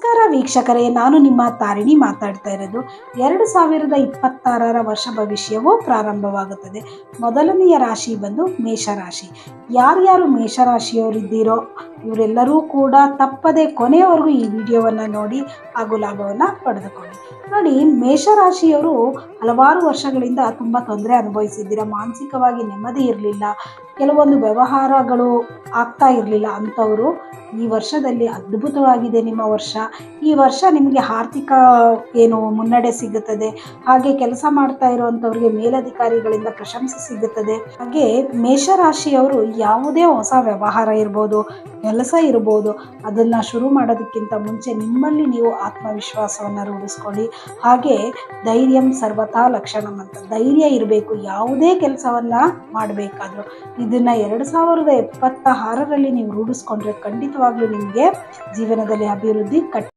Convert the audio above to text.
ನಮಸ್ಕಾರ ವೀಕ್ಷಕರೇ, ನಾನು ನಿಮ್ಮ ತಾರಿಣಿ ಮಾತಾಡ್ತಾ ಇರೋದು. 2026ರ ವರ್ಷ ಭವಿಷ್ಯವು ಪ್ರಾರಂಭವಾಗುತ್ತದೆ. ಮೊದಲನೆಯ ರಾಶಿ ಬಂದು ಮೇಷರಾಶಿ. ಯಾರ್ಯಾರು ಮೇಷರಾಶಿಯವರಿದ್ದೀರೋ ಇವರೆಲ್ಲರೂ ಕೂಡ ತಪ್ಪದೆ ಕೊನೆಯವರೆಗೂ ಈ ವಿಡಿಯೋವನ್ನು ನೋಡಿ ಹಾಗೂ ಲಾಭವನ್ನು ಪಡೆದುಕೊಳ್ಳಿ. ನೋಡಿ, ಮೇಷರಾಶಿಯವರು ಹಲವಾರು ವರ್ಷಗಳಿಂದ ತುಂಬ ತೊಂದರೆ ಅನುಭವಿಸಿದ್ದೀರ. ಮಾನಸಿಕವಾಗಿ ನೆಮ್ಮದಿ ಇರಲಿಲ್ಲ, ಕೆಲವೊಂದು ವ್ಯವಹಾರಗಳು ಆಗ್ತಾ ಇರಲಿಲ್ಲ ಅಂಥವರು ಈ ವರ್ಷದಲ್ಲಿ ಅದ್ಭುತವಾಗಿದೆ ನಿಮ್ಮ ವರ್ಷ. ಈ ವರ್ಷ ನಿಮಗೆ ಆರ್ಥಿಕ ಮುನ್ನಡೆ ಸಿಗುತ್ತದೆ. ಹಾಗೆ ಕೆಲಸ ಮಾಡ್ತಾ ಇರುವಂಥವ್ರಿಗೆ ಮೇಲಧಿಕಾರಿಗಳಿಂದ ಪ್ರಶಂಸೆ ಸಿಗುತ್ತದೆ. ಹಾಗೆ ಮೇಷರಾಶಿಯವರು ಯಾವುದೇ ಹೊಸ ವ್ಯವಹಾರ ಇರ್ಬೋದು, ಕೆಲಸ ಇರ್ಬೋದು, ಅದನ್ನು ಶುರು ಮಾಡೋದಕ್ಕಿಂತ ಮುಂಚೆ ನಿಮ್ಮಲ್ಲಿ ನೀವು ಆತ್ಮವಿಶ್ವಾಸವನ್ನು ರೂಢಿಸ್ಕೊಳ್ಳಿ. ಹಾಗೆ ಧೈರ್ಯಂ ಸರ್ವಥಾ ಲಕ್ಷಣಂ ಅಂತ ಧೈರ್ಯ ಇರಬೇಕು ಯಾವುದೇ ಕೆಲಸವನ್ನು ಮಾಡಬೇಕಾದ್ರೂ. ಇದನ್ನು 2026ರಲ್ಲಿ ನೀವು ರೂಢಿಸ್ಕೊಂಡ್ರೆ ಖಂಡಿತವಾಗ್ಲೂ ನಿಮಗೆ ಜೀವನದಲ್ಲಿ ಅಭಿವೃದ್ಧಿ